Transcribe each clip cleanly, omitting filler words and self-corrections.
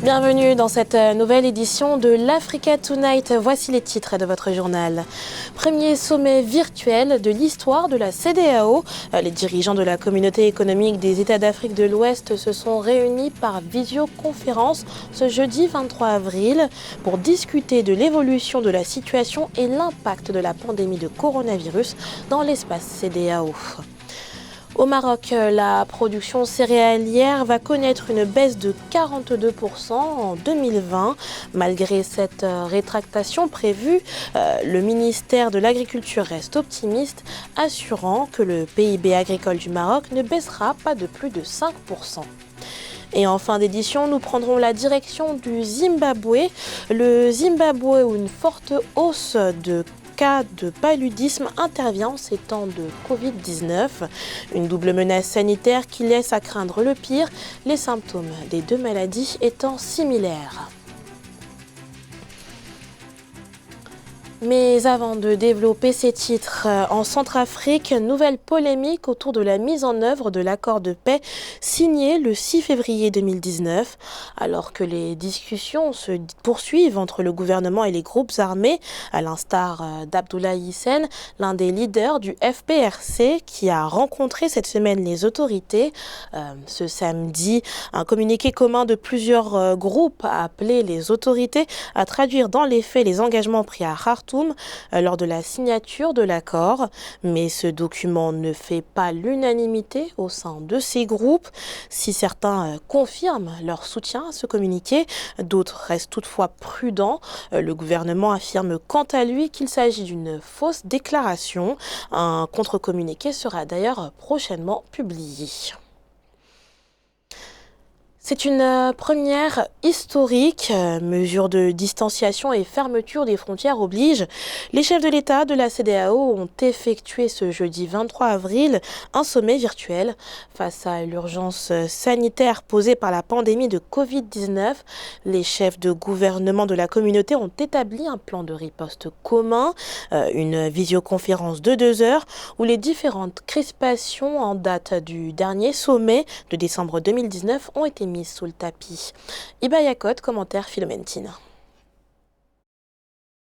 Bienvenue dans cette nouvelle édition de l'Africa Tonight. Voici les titres de votre journal. Premier sommet virtuel de l'histoire de la CEDEAO. Les dirigeants de la communauté économique des États d'Afrique de l'Ouest se sont réunis par visioconférence ce jeudi 23 avril pour discuter de l'évolution de la situation et l'impact de la pandémie de coronavirus dans l'espace CEDEAO. Au Maroc, la production céréalière va connaître une baisse de 42% en 2020. Malgré cette rétractation prévue, le ministère de l'Agriculture reste optimiste, assurant que le PIB agricole du Maroc ne baissera pas de plus de 5%. Et en fin d'édition, nous prendrons la direction du Zimbabwe. Le Zimbabwe où une forte hausse de cas de paludisme intervient en ces temps de Covid-19. Une double menace sanitaire qui laisse à craindre le pire, les symptômes des deux maladies étant similaires. Mais avant de développer ces titres, en Centrafrique, nouvelle polémique autour de la mise en œuvre de l'accord de paix signé le 6 février 2019. Alors que les discussions se poursuivent entre le gouvernement et les groupes armés, à l'instar d'Abdoulaye Hissène, l'un des leaders du FPRC, qui a rencontré cette semaine les autorités. Ce samedi, un communiqué commun de plusieurs groupes a appelé les autorités à traduire dans les faits les engagements pris à Khartoum lors de la signature de l'accord. Mais ce document ne fait pas l'unanimité au sein de ces groupes. Si certains confirment leur soutien à ce communiqué, d'autres restent toutefois prudents. Le gouvernement affirme quant à lui qu'il s'agit d'une fausse déclaration. Un contre-communiqué sera d'ailleurs prochainement publié. C'est une première historique. Mesures de distanciation et fermeture des frontières obligent. Les chefs de l'État de la CEDEAO ont effectué ce jeudi 23 avril un sommet virtuel. Face à l'urgence sanitaire posée par la pandémie de Covid-19, les chefs de gouvernement de la communauté ont établi un plan de riposte commun, une visioconférence de 2 heures où les différentes crispations en date du dernier sommet de décembre 2019 ont été mises sous le tapis. Iba Yakot, commentaire Philomentine.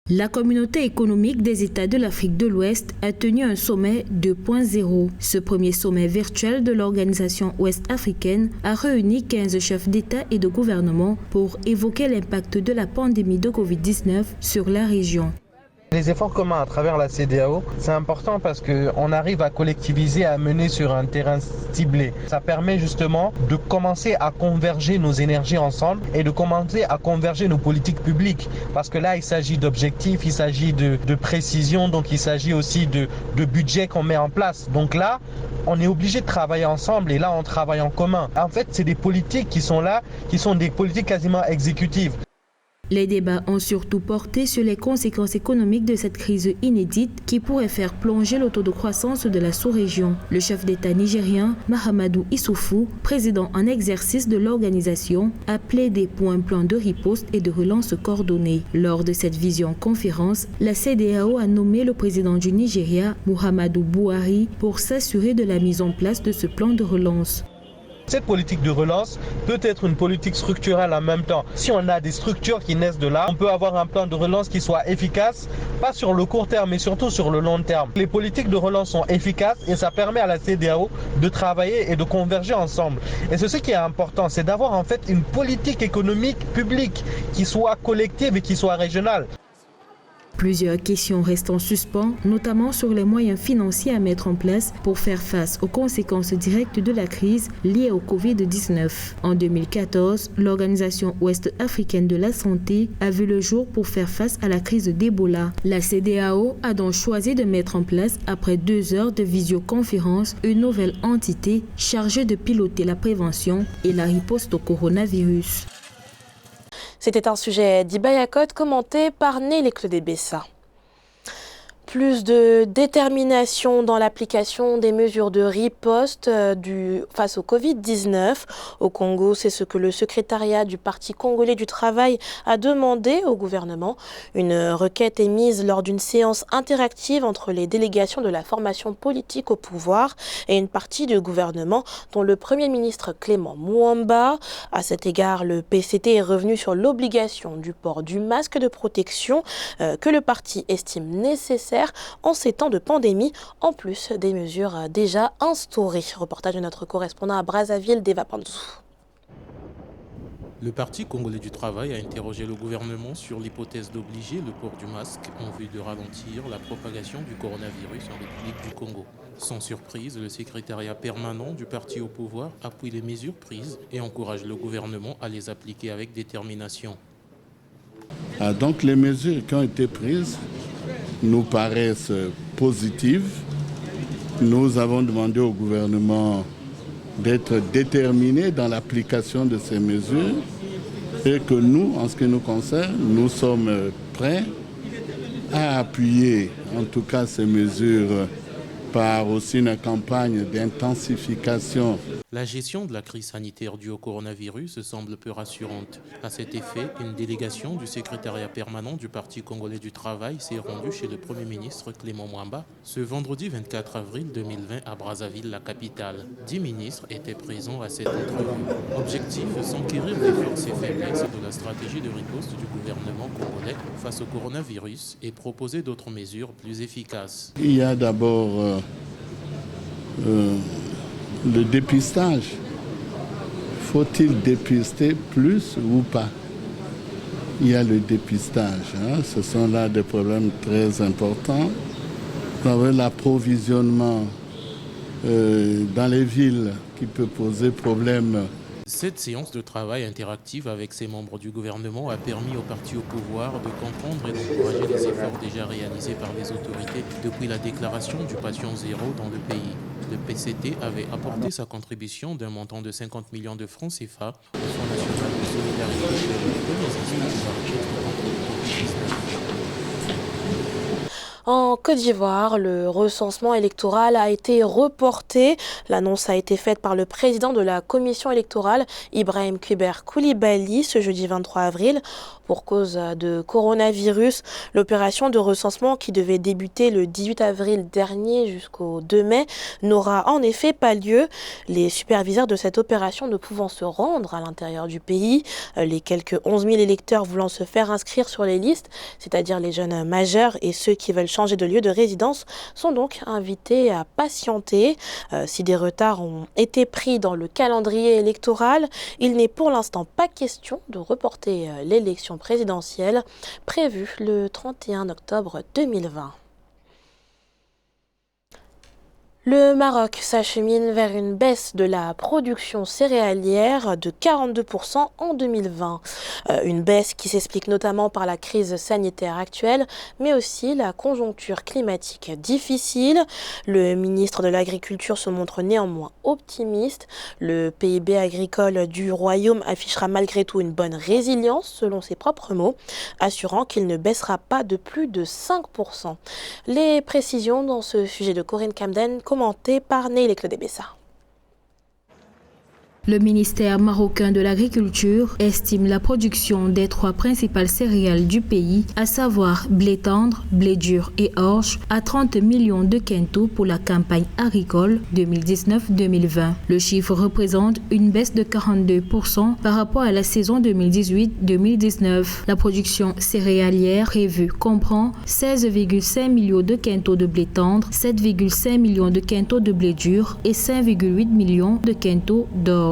La communauté économique des États de l'Afrique de l'Ouest a tenu un sommet 2.0. Ce premier sommet virtuel de l'organisation ouest-africaine a réuni 15 chefs d'État et de gouvernement pour évoquer l'impact de la pandémie de Covid-19 sur la région. Les efforts communs à travers la CEDEAO, c'est important parce qu'on arrive à collectiviser, à mener sur un terrain ciblé. Ça permet justement de commencer à converger nos énergies ensemble et de commencer à converger nos politiques publiques. Parce que là, il s'agit d'objectifs, il s'agit de précision, donc il s'agit aussi de budget qu'on met en place. Donc là, on est obligé de travailler ensemble et là, on travaille en commun. En fait, c'est des politiques qui sont là, qui sont des politiques quasiment exécutives. Les débats ont surtout porté sur les conséquences économiques de cette crise inédite qui pourrait faire plonger le taux de croissance de la sous-région. Le chef d'État nigérien, Mahamadou Issoufou, président en exercice de l'organisation, a plaidé pour un plan de riposte et de relance coordonné. Lors de cette vision-conférence, la CEDEAO a nommé le président du Nigeria, Muhammadu Buhari, pour s'assurer de la mise en place de ce plan de relance. Cette politique de relance peut être une politique structurelle en même temps. Si on a des structures qui naissent de là, on peut avoir un plan de relance qui soit efficace, pas sur le court terme, mais surtout sur le long terme. Les politiques de relance sont efficaces et ça permet à la CEDEAO de travailler et de converger ensemble. Et c'est ce qui est important, c'est d'avoir en fait une politique économique publique qui soit collective et qui soit régionale. Plusieurs questions restent en suspens, notamment sur les moyens financiers à mettre en place pour faire face aux conséquences directes de la crise liée au Covid-19. En 2014, l'Organisation ouest-africaine de la santé a vu le jour pour faire face à la crise d'Ebola. La CEDEAO a donc choisi de mettre en place, après 2 heures de visioconférence, une nouvelle entité chargée de piloter la prévention et la riposte au coronavirus. C'était un sujet d'Iba Yakot commenté par Nelly Claude Bessa. Plus de détermination dans l'application des mesures de riposte face au Covid-19. Au Congo, c'est ce que le secrétariat du Parti congolais du travail a demandé au gouvernement. Une requête est mise lors d'une séance interactive entre les délégations de la formation politique au pouvoir et une partie du gouvernement, dont le Premier ministre Clément Mwamba. À cet égard, le PCT est revenu sur l'obligation du port du masque de protection que le parti estime nécessaire en ces temps de pandémie, en plus des mesures déjà instaurées. Reportage de notre correspondant à Brazzaville, Deva Panzou. Le Parti congolais du travail a interrogé le gouvernement sur l'hypothèse d'obliger le port du masque en vue de ralentir la propagation du coronavirus en République du Congo. Sans surprise, le secrétariat permanent du parti au pouvoir appuie les mesures prises et encourage le gouvernement à les appliquer avec détermination. Donc les mesures qui ont été prises nous paraissent positives. Nous avons demandé au gouvernement d'être déterminé dans l'application de ces mesures et que nous, en ce qui nous concerne, nous sommes prêts à appuyer en tout cas ces mesures par aussi une campagne d'intensification. La gestion de la crise sanitaire due au coronavirus semble peu rassurante. À cet effet, une délégation du secrétariat permanent du Parti congolais du travail s'est rendue chez le Premier ministre Clément Mwamba ce vendredi 24 avril 2020 à Brazzaville, la capitale. 10 ministres étaient présents à cette entrevue. Objectif, s'enquérir des forces et faiblesses de la stratégie de riposte du gouvernement congolais face au coronavirus et proposer d'autres mesures plus efficaces. Il y a d'abord le dépistage. Faut-il dépister plus ou pas? Il y a le dépistage. Ce sont là des problèmes très importants. Vous avez l'approvisionnement dans les villes qui peut poser problème. Cette séance de travail interactive avec ses membres du gouvernement a permis au parti au pouvoir de comprendre et d'encourager les efforts déjà réalisés par les autorités depuis la déclaration du patient zéro dans le pays. Le PCT avait apporté sa contribution d'un montant de 50 millions de francs CFA au Fonds national de solidarité pour les premiers espoirs de En Côte d'Ivoire, le recensement électoral a été reporté. L'annonce a été faite par le président de la commission électorale, Ibrahim Kuber Koulibaly, ce jeudi 23 avril. Pour cause de coronavirus, l'opération de recensement qui devait débuter le 18 avril dernier jusqu'au 2 mai n'aura en effet pas lieu. Les superviseurs de cette opération ne pouvant se rendre à l'intérieur du pays, les quelques 11 000 électeurs voulant se faire inscrire sur les listes, c'est-à-dire les jeunes majeurs et ceux qui veulent changer de lieu de résidence, sont donc invités à patienter. Si des retards ont été pris dans le calendrier électoral, il n'est pour l'instant pas question de reporter l'élection présidentielle prévue le 31 octobre 2020. Le Maroc s'achemine vers une baisse de la production céréalière de 42% en 2020. Une baisse qui s'explique notamment par la crise sanitaire actuelle, mais aussi la conjoncture climatique difficile. Le ministre de l'Agriculture se montre néanmoins optimiste. Le PIB agricole du Royaume affichera malgré tout une bonne résilience, selon ses propres mots, assurant qu'il ne baissera pas de plus de 5%. Les précisions dans ce sujet de Corinne Camden, commenté par Neil Claude Bessa. Le ministère marocain de l'Agriculture estime la production des 3 principales céréales du pays, à savoir blé tendre, blé dur et orge, à 30 millions de quintaux pour la campagne agricole 2019-2020. Le chiffre représente une baisse de 42% par rapport à la saison 2018-2019. La production céréalière prévue comprend 16,5 millions de quintaux de blé tendre, 7,5 millions de quintaux de blé dur et 5,8 millions de quintaux d'orge.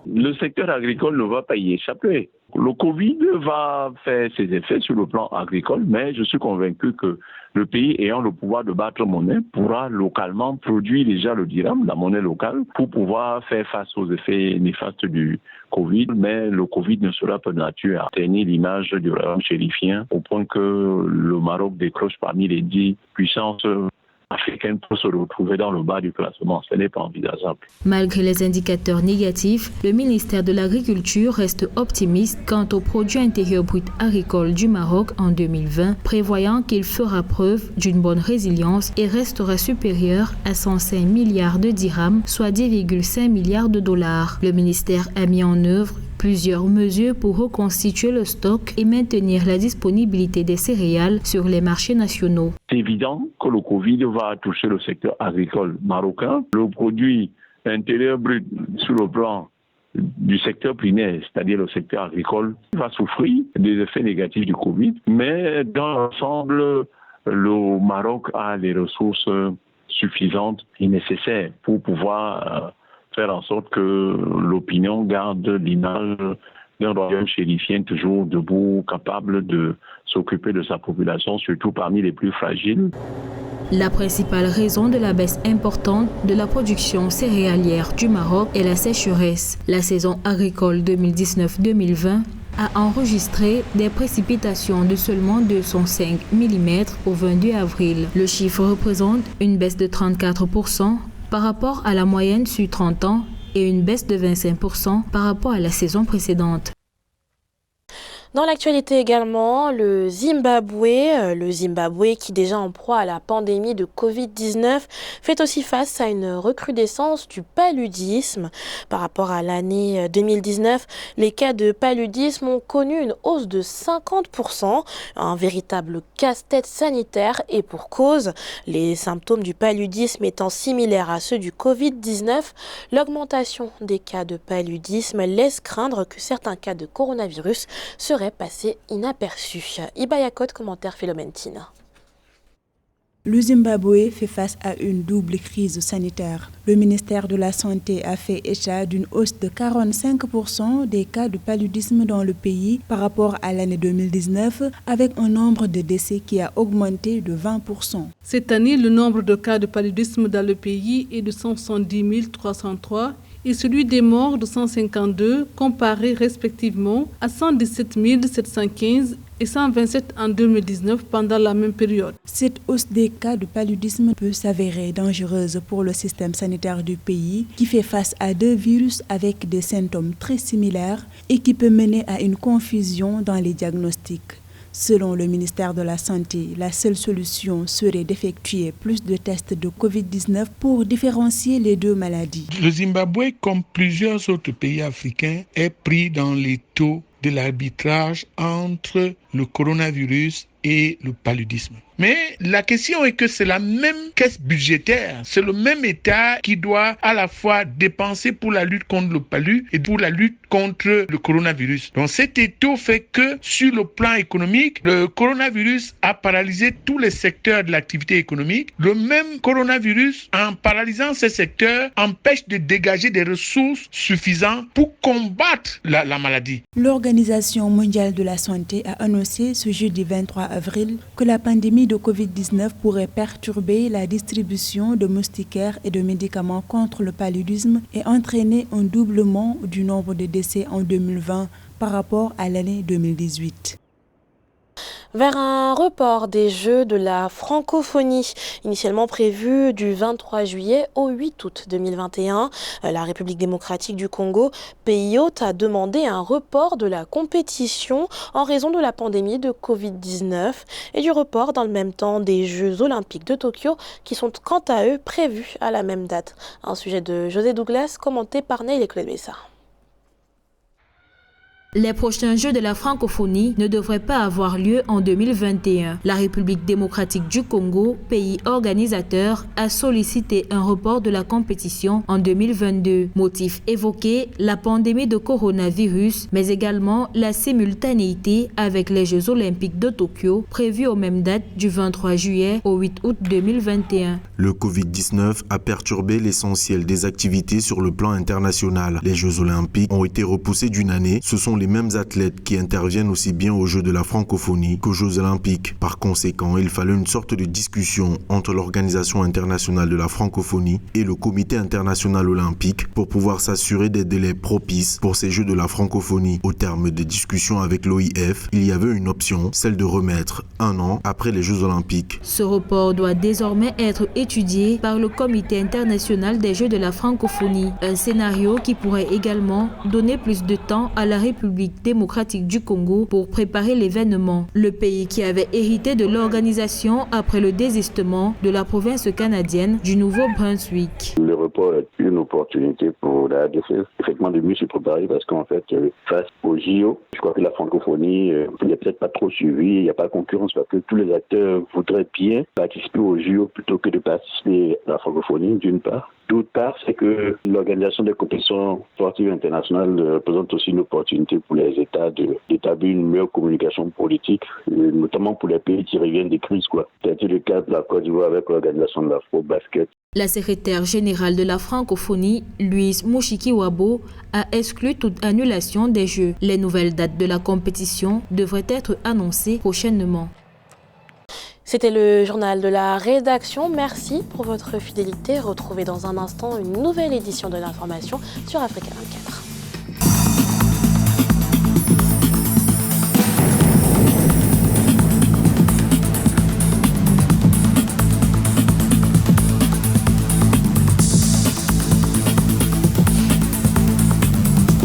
Le secteur agricole ne va pas y échapper. Le Covid va faire ses effets sur le plan agricole, mais je suis convaincu que le pays ayant le pouvoir de battre monnaie pourra localement produire déjà le dirham, la monnaie locale, pour pouvoir faire face aux effets néfastes du Covid. Mais le Covid ne sera pas de nature à tenir l'image du royaume chérifien au point que le Maroc décroche parmi les 10 puissances africaine peut se retrouver dans le bas du classement. Ce n'est pas envisageable. Malgré les indicateurs négatifs, le ministère de l'Agriculture reste optimiste quant au produit intérieur brut agricole du Maroc en 2020, prévoyant qu'il fera preuve d'une bonne résilience et restera supérieur à 105 milliards de dirhams, soit 10,5 milliards de dollars. Le ministère a mis en œuvre plusieurs mesures pour reconstituer le stock et maintenir la disponibilité des céréales sur les marchés nationaux. C'est évident que le Covid va toucher le secteur agricole marocain. Le produit intérieur brut sur le plan du secteur primaire, c'est-à-dire le secteur agricole, va souffrir des effets négatifs du Covid. Mais dans l'ensemble, le Maroc a les ressources suffisantes et nécessaires pour pouvoir faire en sorte que l'opinion garde l'image d'un royaume chérifien toujours debout, capable de s'occuper de sa population, surtout parmi les plus fragiles. La principale raison de la baisse importante de la production céréalière du Maroc est la sécheresse. La saison agricole 2019-2020 a enregistré des précipitations de seulement 205 mm au 22 avril. Le chiffre représente une baisse de 34% par rapport à la moyenne sur 30 ans et une baisse de 25% par rapport à la saison précédente. Dans l'actualité également, le Zimbabwe qui déjà en proie à la pandémie de Covid-19 fait aussi face à une recrudescence du paludisme. Par rapport à l'année 2019, les cas de paludisme ont connu une hausse de 50%, un véritable casse-tête sanitaire et pour cause. Les symptômes du paludisme étant similaires à ceux du Covid-19, l'augmentation des cas de paludisme laisse craindre que certains cas de coronavirus seraient passé inaperçu. Ibayakot, commentaire Philomentine. Le Zimbabwe fait face à une double crise sanitaire. Le ministère de la Santé a fait état d'une hausse de 45% des cas de paludisme dans le pays par rapport à l'année 2019, avec un nombre de décès qui a augmenté de 20%. Cette année, le nombre de cas de paludisme dans le pays est de 170 303 et celui des morts de 152, comparé respectivement à 117 715 et 127 en 2019 pendant la même période. Cette hausse des cas de paludisme peut s'avérer dangereuse pour le système sanitaire du pays qui fait face à deux virus avec des symptômes très similaires et qui peut mener à une confusion dans les diagnostics. Selon le ministère de la Santé, la seule solution serait d'effectuer plus de tests de Covid-19 pour différencier les deux maladies. Le Zimbabwe, comme plusieurs autres pays africains, est pris dans les taux de l'arbitrage entre le coronavirus et le paludisme. Mais la question est que c'est la même caisse budgétaire, c'est le même État qui doit à la fois dépenser pour la lutte contre le palud et pour la lutte contre le coronavirus. Donc cet étau fait que sur le plan économique, le coronavirus a paralysé tous les secteurs de l'activité économique. Le même coronavirus, en paralysant ces secteurs, empêche de dégager des ressources suffisantes pour combattre la maladie. L'Organisation mondiale de la santé a annoncé ce jeudi 23 avril que la pandémie de Covid-19 pourrait perturber la distribution de moustiquaires et de médicaments contre le paludisme et entraîner un doublement du nombre de décès en 2020 par rapport à l'année 2018. Vers un report des Jeux de la francophonie, initialement prévu du 23 juillet au 8 août 2021. La République démocratique du Congo, pays hôte, a demandé un report de la compétition en raison de la pandémie de Covid-19 et du report dans le même temps des Jeux olympiques de Tokyo qui sont quant à eux prévus à la même date. Un sujet de José Douglas commenté par Neil Eklebessa. Les prochains Jeux de la francophonie ne devraient pas avoir lieu en 2021. La République démocratique du Congo, pays organisateur, a sollicité un report de la compétition en 2022. Motif évoqué, la pandémie de coronavirus, mais également la simultanéité avec les Jeux olympiques de Tokyo, prévus aux mêmes dates du 23 juillet au 8 août 2021. Le Covid-19 a perturbé l'essentiel des activités sur le plan international. Les Jeux olympiques ont été repoussés d'une année. Ce sont les mêmes athlètes qui interviennent aussi bien aux Jeux de la francophonie qu'aux Jeux olympiques. Par conséquent, il fallait une sorte de discussion entre l'Organisation internationale de la francophonie et le Comité international olympique pour pouvoir s'assurer des délais propices pour ces Jeux de la francophonie. Au terme des discussions avec l'OIF, il y avait une option, celle de remettre 1 an après les Jeux olympiques. Ce report doit désormais être étudié par le Comité international des Jeux de la francophonie. Un scénario qui pourrait également donner plus de temps à la République démocratique du Congo pour préparer l'événement. Le pays qui avait hérité de l'organisation après le désistement de la province canadienne du Nouveau-Brunswick. Le report est une opportunité pour la RDC effectivement de mieux se préparer parce qu'en fait, face au JO, je crois que la francophonie n'est peut-être pas trop suivie, il n'y a pas de concurrence parce que tous les acteurs voudraient bien participer au JO plutôt que de participer à la francophonie, d'une part. D'autre part, c'est que l'organisation des compétitions sportives internationales représente aussi une opportunité pour les États d'établir une meilleure communication politique, notamment pour les pays qui reviennent des crises, C'est le cas de la Côte d'Ivoire avec l'organisation de l'Afro-Basket. La secrétaire générale de la francophonie, Louise Mushikiwabo, a exclu toute annulation des Jeux. Les nouvelles dates de la compétition devraient être annoncées prochainement. C'était le journal de la rédaction. Merci pour votre fidélité. Retrouvez dans un instant une nouvelle édition de l'information sur Africa 24.